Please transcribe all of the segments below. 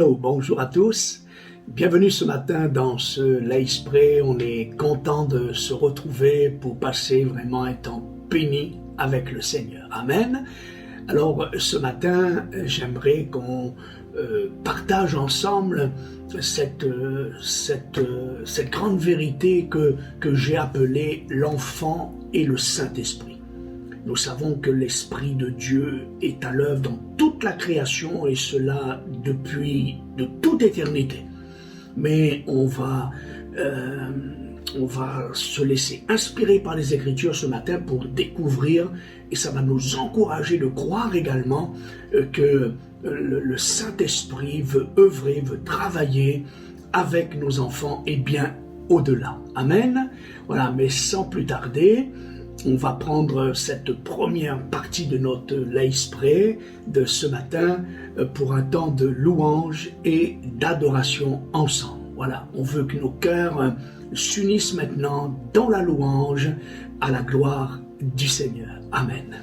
Hello, bonjour à tous. Bienvenue ce matin dans ce Laïs Pray. On est content de se retrouver pour passer vraiment un temps béni avec le Seigneur. Amen. Alors ce matin, j'aimerais qu'on partage ensemble cette grande vérité que j'ai appelée l'enfant et le Saint-Esprit. Nous savons que l'Esprit de Dieu est à l'œuvre dans toute la création et cela depuis de toute éternité. Mais on va se laisser inspirer par les Écritures ce matin pour découvrir, et ça va nous encourager de croire également que le Saint-Esprit veut œuvrer, veut travailler avec nos enfants et bien au-delà. Amen. Voilà, mais sans plus tarder, on va prendre cette première partie de notre Laïs Pray de ce matin pour un temps de louange et d'adoration ensemble. Voilà, on veut que nos cœurs s'unissent maintenant dans la louange à la gloire du Seigneur. Amen.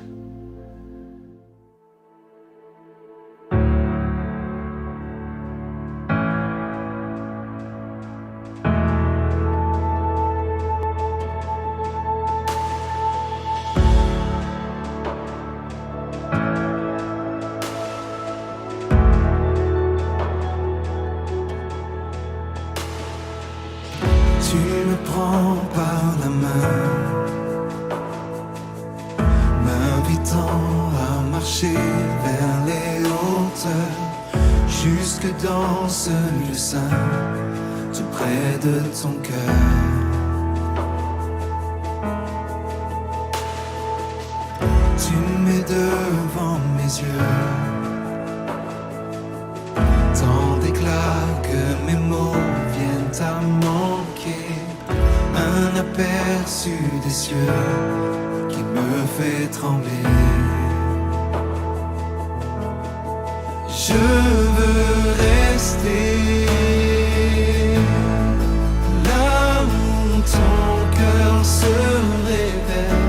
Tu me prends par la main, m'invitant à marcher vers les hauteurs, jusque dans ce lieu saint, tout près de ton cœur. Tu mets devant mes yeux tant d'éclat que mes mots viennent à manquer, un aperçu des cieux qui me fait trembler. Je veux rester là où ton cœur se révèle.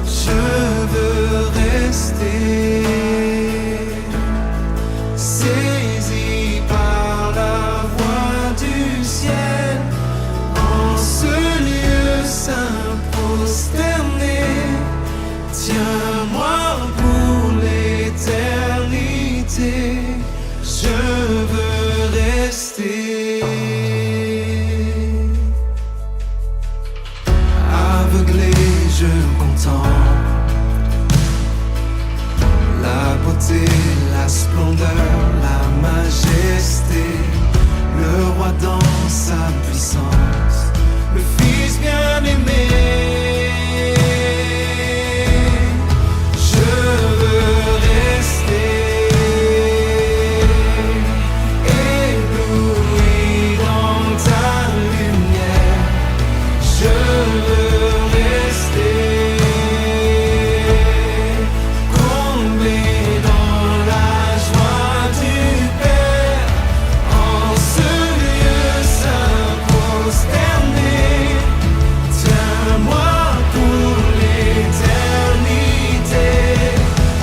Je veux rester saisi par la voix du ciel, en ce lieu saint prosterné. Tiens-moi pour l'éternité, je veux rester. Aveuglé, je contemple la beauté, la splendeur, la majesté, le roi dans sa puissance, le Fils bien-aimé. Je veux rester ébloui dans ta lumière. Je veux rester comblé dans la joie du Père, en ce lieu saint prosterné. Tiens-moi pour l'éternité,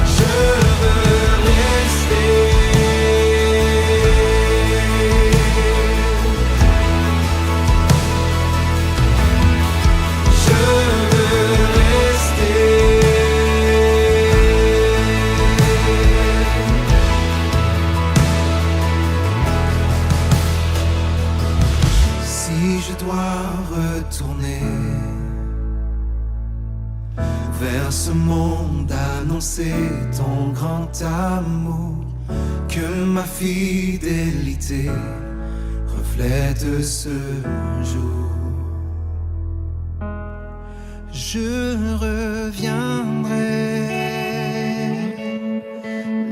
je veux rester. Je veux rester. Si je dois retourner vers ce monde, annoncer ton grand amour, que ma fidélité reflète ce jour. Je reviendrai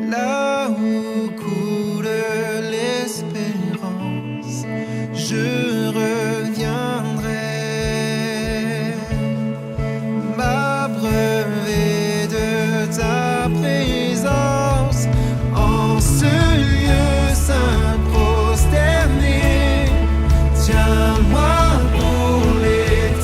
là où coule l'espérance. Je reviendrai m'abreuver de ta présence, en ce lieu saint prosterné. Tiens-moi pour l'éternité,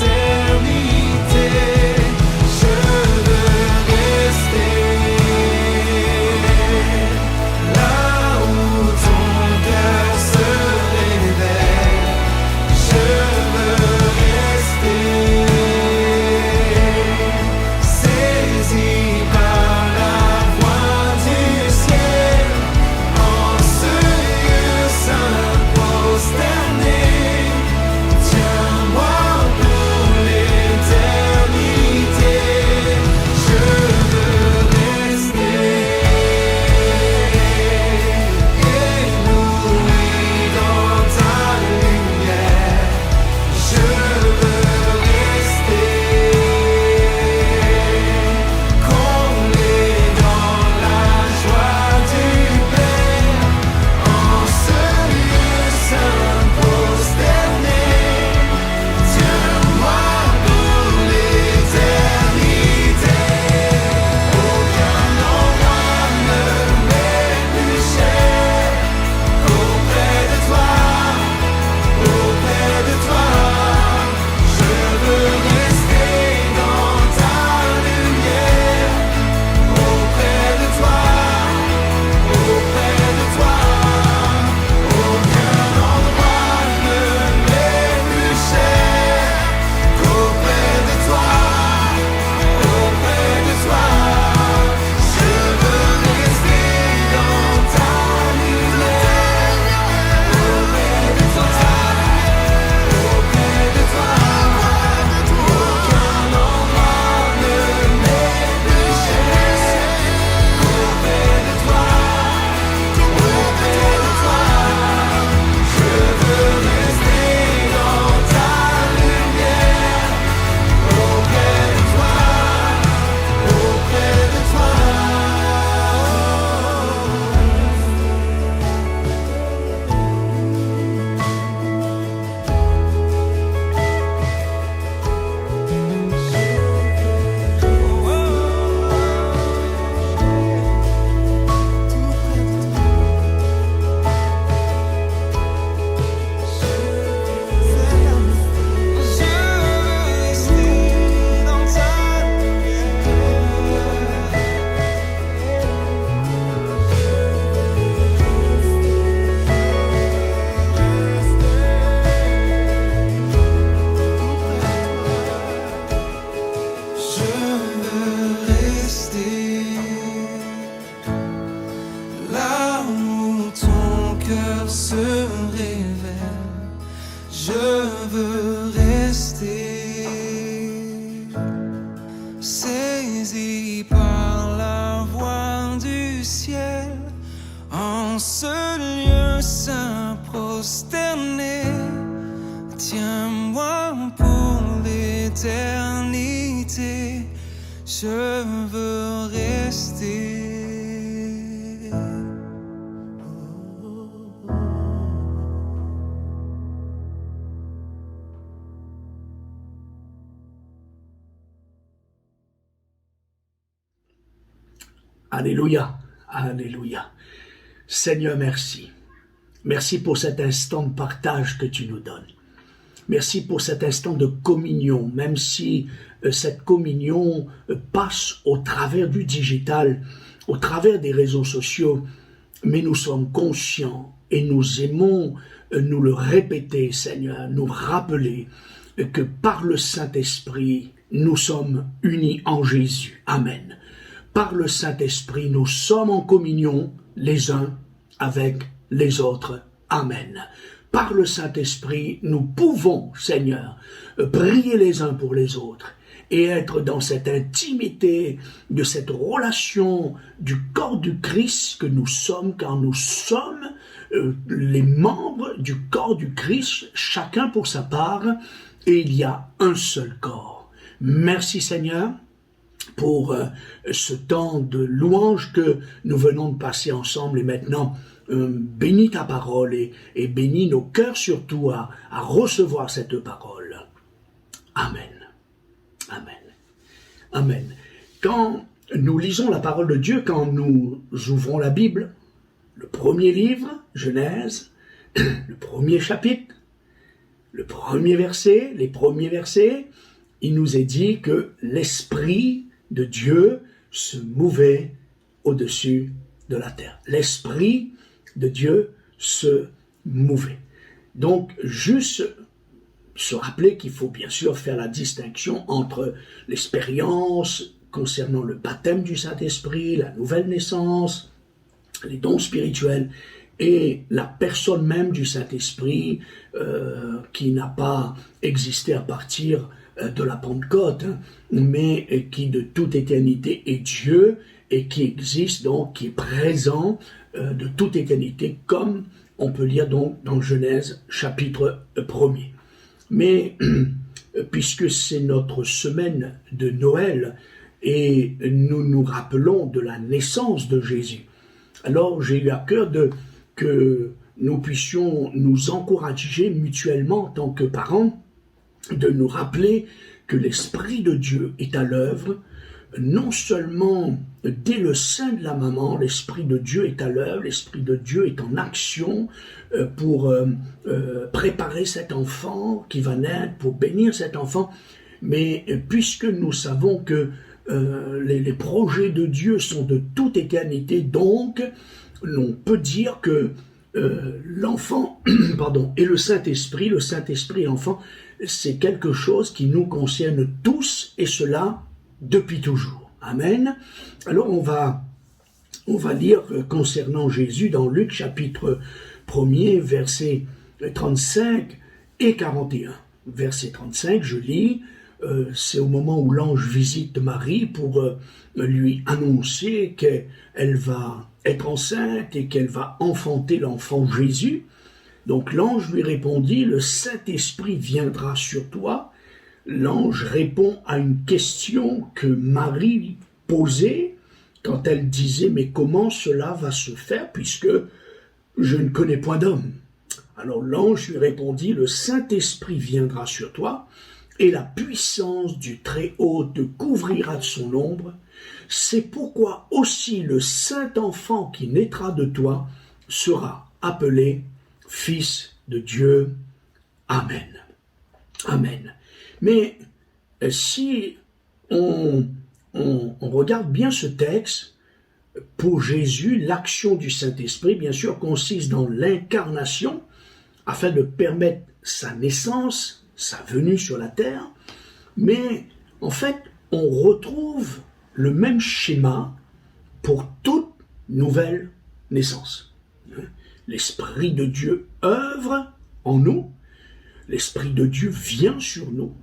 rester saisi par la voix du ciel, en ce lieu saint prosterné. Tiens-moi pour l'éternité, je veux rester. Alléluia, alléluia. Seigneur, merci. Merci pour cet instant de partage que tu nous donnes. Merci pour cet instant de communion, même si cette communion passe au travers du digital, au travers des réseaux sociaux, mais nous sommes conscients et nous aimons nous le répéter, Seigneur, nous rappeler que par le Saint-Esprit, nous sommes unis en Jésus. Amen. Par le Saint-Esprit, nous sommes en communion les uns avec les autres. Amen. Par le Saint-Esprit, nous pouvons, Seigneur, prier les uns pour les autres et être dans cette intimité de cette relation du corps du Christ que nous sommes, car nous sommes les membres du corps du Christ, chacun pour sa part, et il y a un seul corps. Merci Seigneur pour ce temps de louange que nous venons de passer ensemble, et maintenant bénis ta parole et bénis nos cœurs surtout à recevoir cette parole. Amen. Amen. Amen. Quand nous lisons la parole de Dieu, quand nous ouvrons la Bible, le premier livre, Genèse, le premier chapitre, le premier verset, les premiers versets, il nous est dit que l'Esprit de Dieu se mouvait au-dessus de la terre. L'Esprit de Dieu se mouvait. Donc, juste se rappeler qu'il faut bien sûr faire la distinction entre l'expérience concernant le baptême du Saint-Esprit, la nouvelle naissance, les dons spirituels, et la personne même du Saint-Esprit qui n'a pas existé à partir de la Pentecôte, mais qui de toute éternité est Dieu et qui existe donc, qui est présent de toute éternité, comme on peut lire donc dans Genèse chapitre 1er. Mais puisque c'est notre semaine de Noël et nous nous rappelons de la naissance de Jésus, alors j'ai eu à cœur que nous puissions nous encourager mutuellement en tant que parents, de nous rappeler que l'Esprit de Dieu est à l'œuvre, non seulement dès le sein de la maman, l'Esprit de Dieu est à l'œuvre, l'Esprit de Dieu est en action pour préparer cet enfant qui va naître, pour bénir cet enfant, mais puisque nous savons que les projets de Dieu sont de toute éternité, donc on peut dire que l'enfant et le Saint-Esprit et l'enfant, c'est quelque chose qui nous concerne tous, et cela depuis toujours. Amen. Alors on va lire concernant Jésus dans Luc chapitre 1er, versets 35 et 41. Verset 35, je lis, c'est au moment où l'ange visite Marie pour lui annoncer qu'elle va être enceinte et qu'elle va enfanter l'enfant Jésus. Donc l'ange lui répondit, le Saint-Esprit viendra sur toi. L'ange répond à une question que Marie posait quand elle disait, mais comment cela va se faire puisque je ne connais point d'homme? Alors l'ange lui répondit, le Saint-Esprit viendra sur toi et la puissance du Très-Haut te couvrira de son ombre. C'est pourquoi aussi le Saint-Enfant qui naîtra de toi sera appelé Fils de Dieu. Amen. Amen. Mais si on regarde bien ce texte, pour Jésus, l'action du Saint-Esprit, bien sûr, consiste dans l'incarnation, afin de permettre sa naissance, sa venue sur la terre, mais en fait, on retrouve le même schéma pour toute nouvelle naissance. L'Esprit de Dieu œuvre en nous, l'Esprit de Dieu vient sur nous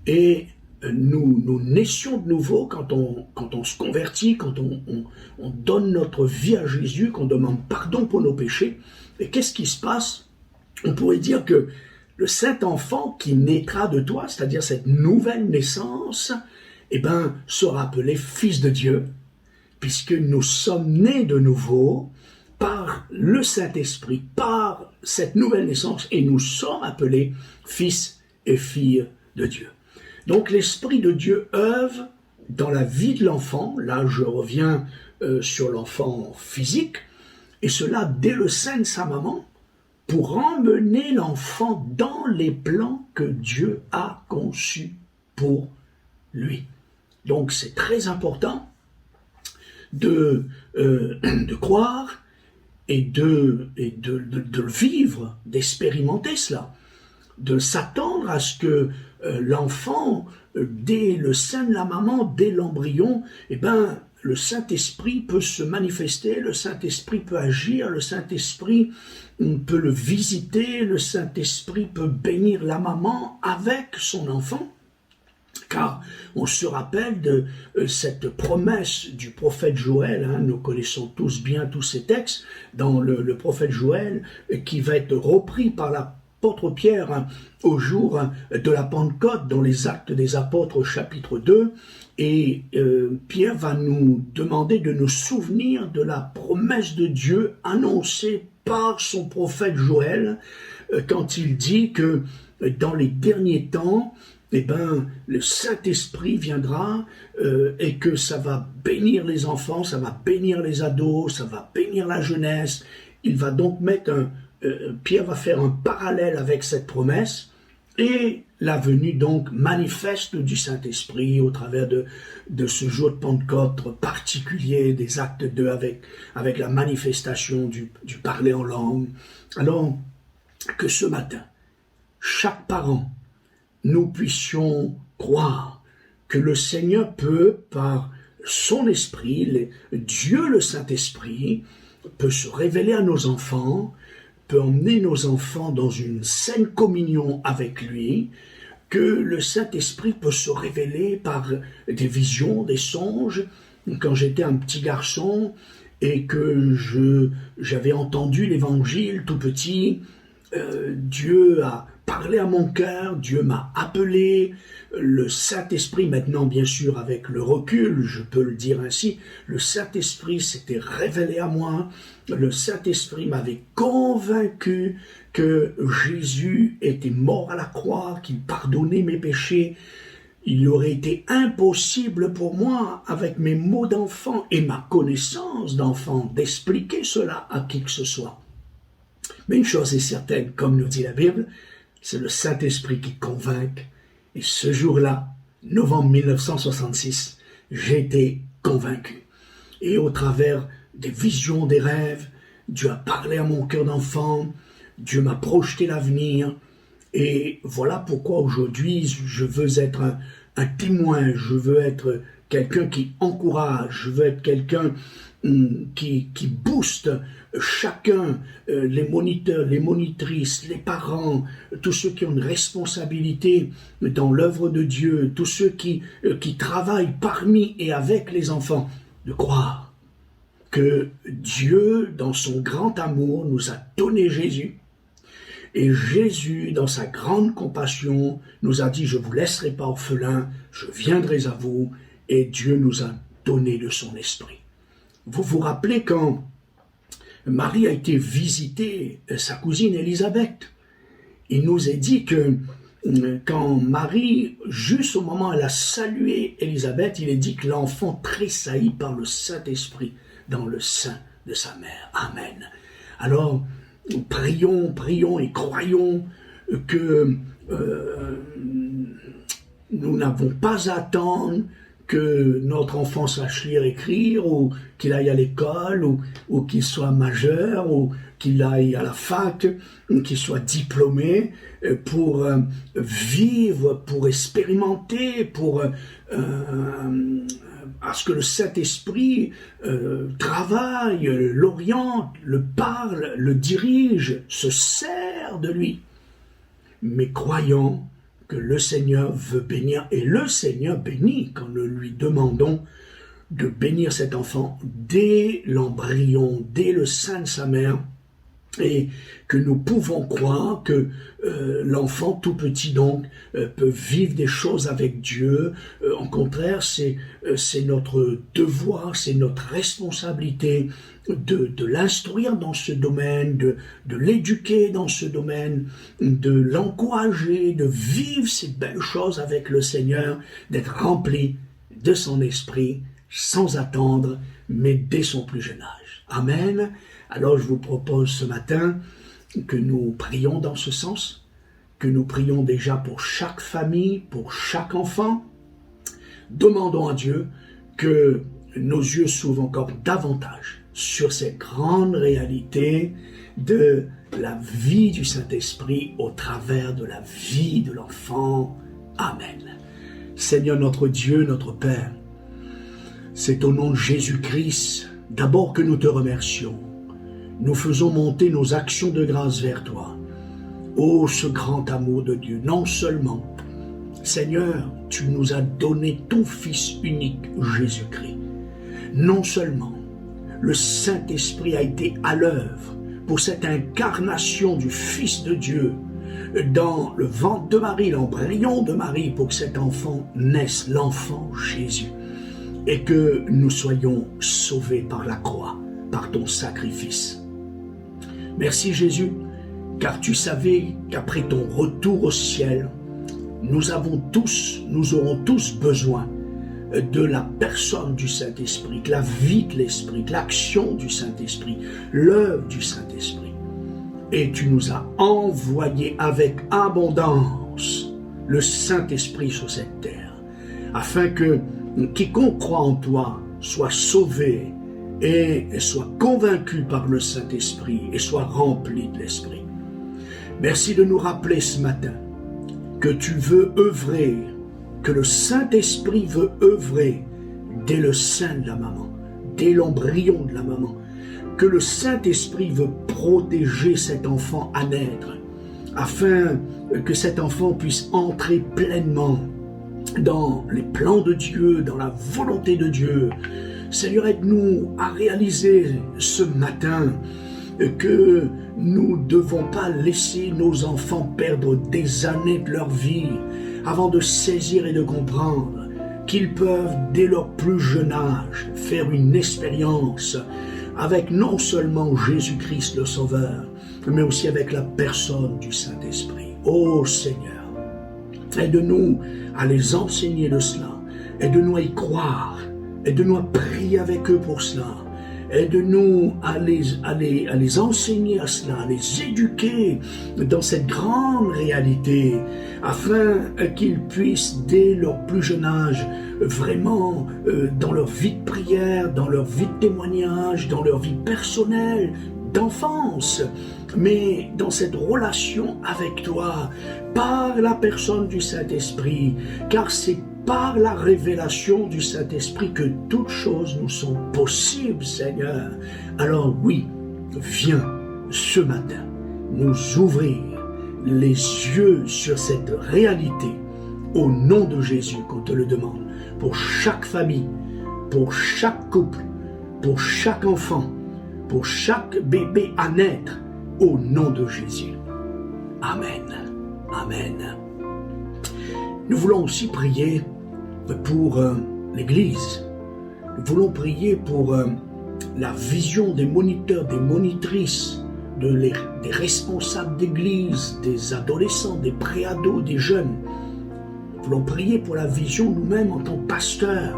et nous naissions de nouveau quand on se convertit, quand on donne notre vie à Jésus, qu'on demande pardon pour nos péchés. Et qu'est-ce qui se passe? On pourrait dire que le Saint-Enfant qui naîtra de toi, c'est-à-dire cette nouvelle naissance, sera appelé Fils de Dieu, puisque nous sommes nés de nouveau par le Saint-Esprit, par cette nouvelle naissance, et nous sommes appelés fils et filles de Dieu. Donc l'Esprit de Dieu œuvre dans la vie de l'enfant, là je reviens sur l'enfant physique, et cela dès le sein de sa maman, pour emmener l'enfant dans les plans que Dieu a conçus pour lui. Donc c'est très important de croire et de le vivre, d'expérimenter cela, de s'attendre à ce que l'enfant, dès le sein de la maman, dès l'embryon, le Saint-Esprit peut se manifester, le Saint-Esprit peut agir, le Saint-Esprit peut le visiter, le Saint-Esprit peut bénir la maman avec son enfant. Car on se rappelle de cette promesse du prophète Joël, nous connaissons tous bien tous ces textes, dans le prophète Joël, qui va être repris par l'apôtre Pierre au jour de la Pentecôte, dans les Actes des Apôtres, chapitre 2, et Pierre va nous demander de nous souvenir de la promesse de Dieu annoncée par son prophète Joël, quand il dit que dans les derniers temps, le Saint-Esprit viendra et que ça va bénir les enfants, ça va bénir les ados, ça va bénir la jeunesse. Il va donc mettre Pierre va faire un parallèle avec cette promesse et la venue donc manifeste du Saint-Esprit au travers de ce jour de Pentecôte particulier, des actes 2 avec la manifestation du parler en langue. Alors que ce matin, chaque parent, nous puissions croire que le Seigneur peut, par son Esprit, Dieu le Saint-Esprit, peut se révéler à nos enfants, peut emmener nos enfants dans une saine communion avec lui, que le Saint-Esprit peut se révéler par des visions, des songes. Quand j'étais un petit garçon et que j'avais entendu l'Évangile tout petit, Dieu a parlé à mon cœur, Dieu m'a appelé, le Saint-Esprit, maintenant bien sûr avec le recul, je peux le dire ainsi, le Saint-Esprit s'était révélé à moi, le Saint-Esprit m'avait convaincu que Jésus était mort à la croix, qu'il pardonnait mes péchés. Il aurait été impossible pour moi, avec mes mots d'enfant et ma connaissance d'enfant, d'expliquer cela à qui que ce soit. Mais une chose est certaine, comme nous dit la Bible, c'est le Saint-Esprit qui convainc. Et ce jour-là, novembre 1966, j'ai été convaincu. Et au travers des visions, des rêves, Dieu a parlé à mon cœur d'enfant, Dieu m'a projeté l'avenir. Et voilà pourquoi aujourd'hui, je veux être un témoin, je veux être quelqu'un qui encourage, je veux être quelqu'un qui booste chacun, les moniteurs, les monitrices, les parents, tous ceux qui ont une responsabilité dans l'œuvre de Dieu, tous ceux qui travaillent parmi et avec les enfants, de croire que Dieu, dans son grand amour, nous a donné Jésus. Et Jésus, dans sa grande compassion, nous a dit « Je ne vous laisserai pas orphelins, je viendrai à vous » et Dieu nous a donné de son esprit. Vous vous rappelez quand Marie a été visiter sa cousine Élisabeth. Il nous est dit que quand Marie, juste au moment où elle a salué Élisabeth, il est dit que l'enfant tressaillit par le Saint-Esprit dans le sein de sa mère. Amen. Alors, prions et croyons que nous n'avons pas à attendre que notre enfant sache lire et écrire, ou qu'il aille à l'école, ou qu'il soit majeur, ou qu'il aille à la fac, ou qu'il soit diplômé, pour vivre, pour expérimenter, pour à ce que le Saint-Esprit travaille, l'oriente, le parle, le dirige, se sert de lui. mais croyant que le Seigneur veut bénir, et le Seigneur bénit quand nous lui demandons de bénir cet enfant dès l'embryon, dès le sein de sa mère, et que nous pouvons croire que l'enfant tout petit donc peut vivre des choses avec Dieu. Au contraire, c'est notre devoir, c'est notre responsabilité de l'instruire dans ce domaine, de l'éduquer dans ce domaine, de l'encourager, de vivre ces belles choses avec le Seigneur, d'être rempli de son esprit sans attendre, mais dès son plus jeune âge. Amen. Alors je vous propose ce matin que nous prions dans ce sens, que nous prions déjà pour chaque famille, pour chaque enfant. Demandons à Dieu que nos yeux s'ouvrent encore davantage sur cette grande réalité de la vie du Saint-Esprit au travers de la vie de l'enfant. Amen. Seigneur notre Dieu, notre Père, c'est au nom de Jésus-Christ d'abord que nous te remercions. Nous faisons monter nos actions de grâce vers toi. Oh, ce grand amour de Dieu, non seulement, Seigneur, tu nous as donné ton Fils unique, Jésus-Christ. Non seulement, le Saint-Esprit a été à l'œuvre pour cette incarnation du Fils de Dieu dans le ventre de Marie, l'embryon de Marie, pour que cet enfant naisse, l'enfant Jésus, et que nous soyons sauvés par la croix, par ton sacrifice. Merci Jésus, car tu savais qu'après ton retour au ciel, nous aurons tous besoin de la personne du Saint-Esprit, de la vie de l'Esprit, de l'action du Saint-Esprit, l'œuvre du Saint-Esprit. Et tu nous as envoyé avec abondance le Saint-Esprit sur cette terre, afin que quiconque croit en toi soit sauvé et soit convaincu par le Saint-Esprit et soit rempli de l'Esprit. Merci de nous rappeler ce matin que tu veux œuvrer, que le Saint-Esprit veut œuvrer dès le sein de la maman, dès l'embryon de la maman, que le Saint-Esprit veut protéger cet enfant à naître, afin que cet enfant puisse entrer pleinement dans les plans de Dieu, dans la volonté de Dieu. Seigneur, aide-nous à réaliser ce matin que nous ne devons pas laisser nos enfants perdre des années de leur vie avant de saisir et de comprendre qu'ils peuvent, dès leur plus jeune âge, faire une expérience avec non seulement Jésus-Christ le Sauveur, mais aussi avec la personne du Saint-Esprit. Ô Seigneur, aide-nous à les enseigner de cela, aide-nous à y croire, aide-nous à prier avec eux pour cela, aide-nous à les enseigner à cela, à les éduquer dans cette grande réalité, afin qu'ils puissent, dès leur plus jeune âge, vraiment, dans leur vie de prière, dans leur vie de témoignage, dans leur vie personnelle, d'enfance, mais dans cette relation avec toi, par la personne du Saint-Esprit, car c'est par la révélation du Saint-Esprit que toutes choses nous sont possibles, Seigneur. Alors oui, viens ce matin nous ouvrir les yeux sur cette réalité, au nom de Jésus qu'on te le demande, pour chaque famille, pour chaque couple, pour chaque enfant, pour chaque bébé à naître, au nom de Jésus. Amen. Amen. Nous voulons aussi prier pour l'Église. Nous voulons prier pour la vision des moniteurs, des monitrices, des responsables d'Église, des adolescents, des préados, des jeunes. Nous voulons prier pour la vision nous-mêmes en tant que pasteurs,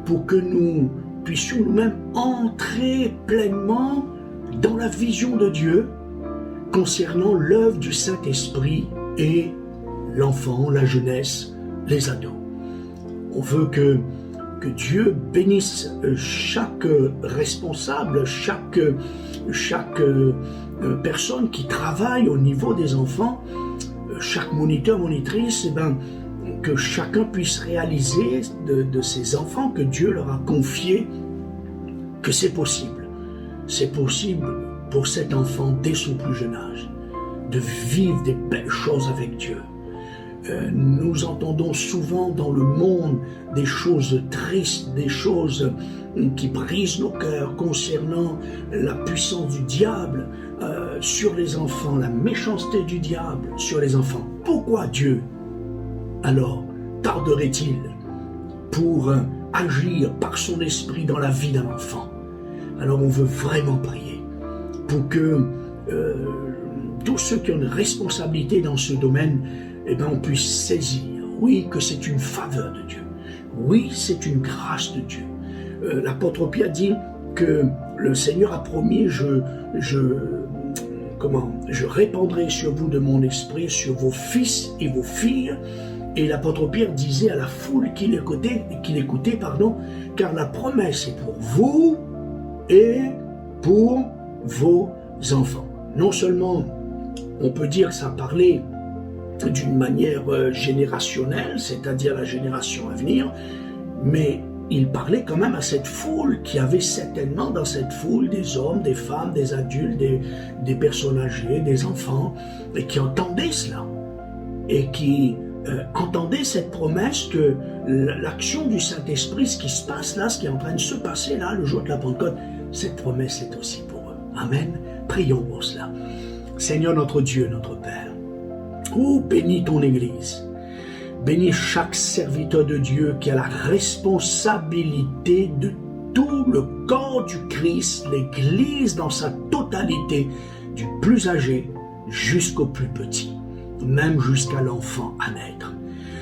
pour que nous puissions nous-mêmes entrer pleinement dans la vision de Dieu concernant l'œuvre du Saint-Esprit et l'enfant, la jeunesse, les ados. On veut que Dieu bénisse chaque responsable, chaque personne qui travaille au niveau des enfants, chaque moniteur, monitrice, que chacun puisse réaliser de ces enfants que Dieu leur a confiés que c'est possible. C'est possible pour cet enfant dès son plus jeune âge de vivre des belles choses avec Dieu. Nous entendons souvent dans le monde des choses tristes, des choses qui brisent nos cœurs concernant la puissance du diable sur les enfants, la méchanceté du diable sur les enfants. Pourquoi Dieu, alors, tarderait-il pour agir par son esprit dans la vie d'un enfant? Alors on veut vraiment prier pour que tous ceux qui ont une responsabilité dans ce domaine, eh bien, on puisse saisir, oui, que c'est une faveur de Dieu. Oui, c'est une grâce de Dieu. L'apôtre Pierre dit que le Seigneur a promis, je répandrai sur vous de mon esprit, sur vos fils et vos filles. Et l'apôtre Pierre disait à la foule qu'il écoutait, car la promesse est pour vous et pour vos enfants. Non seulement on peut dire que ça parlait d'une manière générationnelle, c'est-à-dire la génération à venir, mais il parlait quand même à cette foule qui avait certainement dans cette foule des hommes, des femmes, des adultes, des personnes âgées, des enfants, et qui entendaient cela, et qui entendaient cette promesse que l'action du Saint-Esprit, ce qui se passe là, ce qui est en train de se passer là, le jour de la Pentecôte, cette promesse est aussi pour eux. Amen. Prions pour cela. Seigneur notre Dieu, notre Père, oh, bénis ton Église. Bénis chaque serviteur de Dieu qui a la responsabilité de tout le corps du Christ, l'Église dans sa totalité, du plus âgé jusqu'au plus petit, même jusqu'à l'enfant à naître.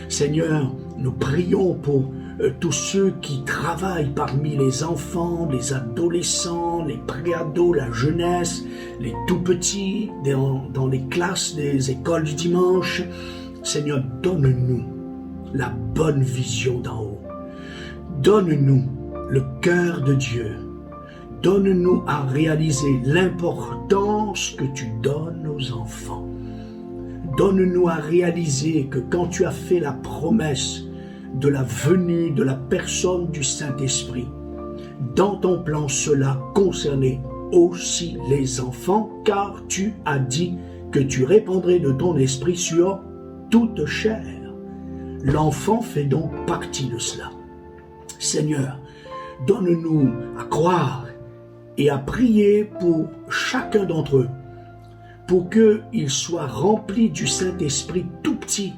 Seigneur, nous prions pour tous ceux qui travaillent parmi les enfants, les adolescents, les préados, la jeunesse, les tout-petits, dans les classes des écoles du dimanche. Seigneur, donne-nous la bonne vision d'en haut. Donne-nous le cœur de Dieu. Donne-nous à réaliser l'importance que tu donnes aux enfants. Donne-nous à réaliser que quand tu as fait la promesse de la venue de la personne du Saint-Esprit, dans ton plan cela concernait aussi les enfants, car tu as dit que tu répandrais de ton esprit sur toute chair. L'enfant fait donc partie de cela. Seigneur, donne-nous à croire et à prier pour chacun d'entre eux, pour qu'ils soient remplis du Saint-Esprit tout petit,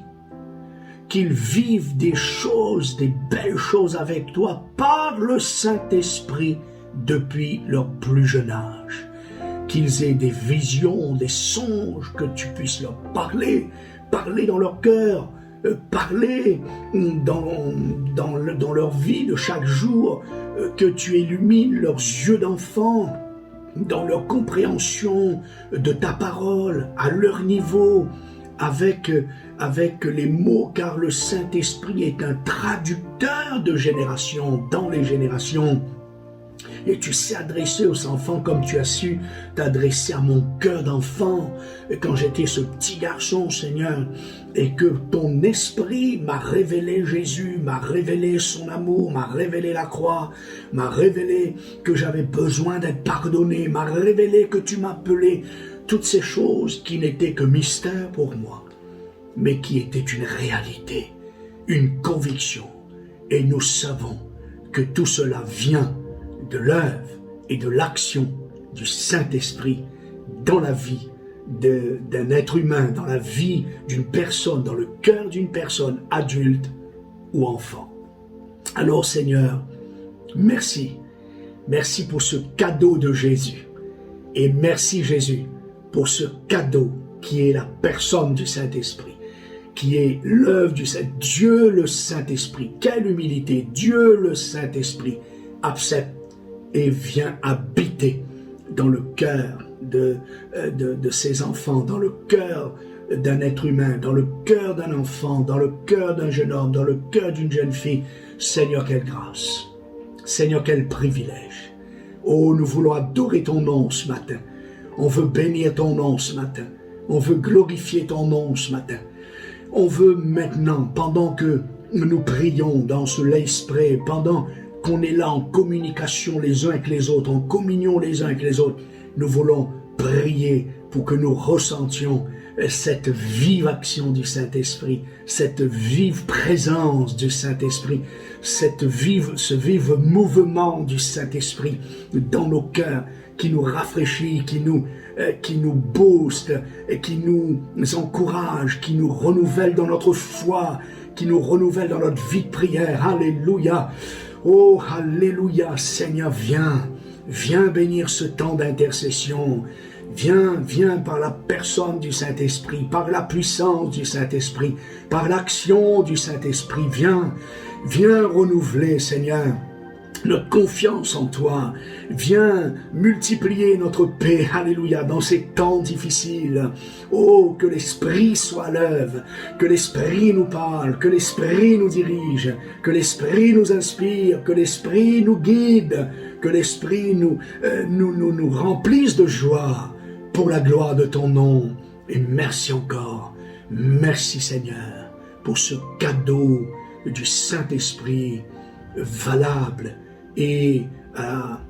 qu'ils vivent des choses, des belles choses avec toi par le Saint-Esprit depuis leur plus jeune âge. Qu'ils aient des visions, des songes, que tu puisses leur parler dans leur cœur, parler dans leur vie de chaque jour, que tu illumines leurs yeux d'enfant, dans leur compréhension de ta parole, à leur niveau, avec les mots, car le Saint-Esprit est un traducteur de génération dans les générations. Et tu sais adresser aux enfants comme tu as su t'adresser à mon cœur d'enfant quand j'étais ce petit garçon, Seigneur, et que ton esprit m'a révélé Jésus, m'a révélé son amour, m'a révélé la croix, m'a révélé que j'avais besoin d'être pardonné, m'a révélé que tu m'appelais, toutes ces choses qui n'étaient que mystères pour moi, mais qui étaient une réalité, une conviction. Et nous savons que tout cela vient de l'œuvre et de l'action du Saint-Esprit dans la vie d'un être humain, dans la vie d'une personne, dans le cœur d'une personne, adulte ou enfant. Alors Seigneur, merci. Merci pour ce cadeau de Jésus. Et merci Jésus pour ce cadeau qui est la personne du Saint-Esprit, qui est l'œuvre du Saint-Esprit. Dieu le Saint-Esprit, quelle humilité! Dieu le Saint-Esprit accepte et vient habiter dans le cœur de ses enfants, dans le cœur d'un être humain, dans le cœur d'un enfant, dans le cœur d'un jeune homme, dans le cœur d'une jeune fille. Seigneur, quelle grâce! Seigneur, quel privilège! Oh, nous voulons adorer ton nom ce matin. On veut bénir ton nom ce matin. On veut glorifier ton nom ce matin. On veut maintenant, pendant que nous prions dans ce l'esprit, pendant qu'on est là en communication les uns avec les autres, en communion les uns avec les autres, nous voulons prier pour que nous ressentions cette vive action du Saint-Esprit, cette vive présence du Saint-Esprit, ce vive mouvement du Saint-Esprit dans nos cœurs, qui nous rafraîchit, qui nous booste, et qui nous encourage, qui nous renouvelle dans notre foi, qui nous renouvelle dans notre vie de prière. Alléluia. Oh, alléluia. Seigneur, viens bénir ce temps d'intercession. Viens par la personne du Saint-Esprit, par la puissance du Saint-Esprit, par l'action du Saint-Esprit. Viens renouveler, Seigneur, notre confiance en toi. Viens multiplier notre paix, alléluia, dans ces temps difficiles. Oh, que l'Esprit soit à l'œuvre, que l'Esprit nous parle, que l'Esprit nous dirige, que l'Esprit nous inspire, que l'Esprit nous guide, que l'Esprit nous remplisse de joie pour la gloire de ton nom. Et merci encore. Merci Seigneur pour ce cadeau du Saint-Esprit valable et à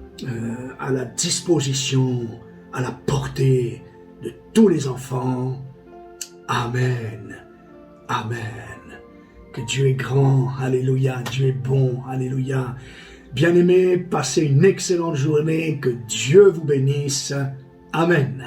la disposition, à la portée de tous les enfants. Amen. Amen. Que Dieu est grand. Alléluia. Dieu est bon. Alléluia. Bien-aimés, passez une excellente journée. Que Dieu vous bénisse. Amen.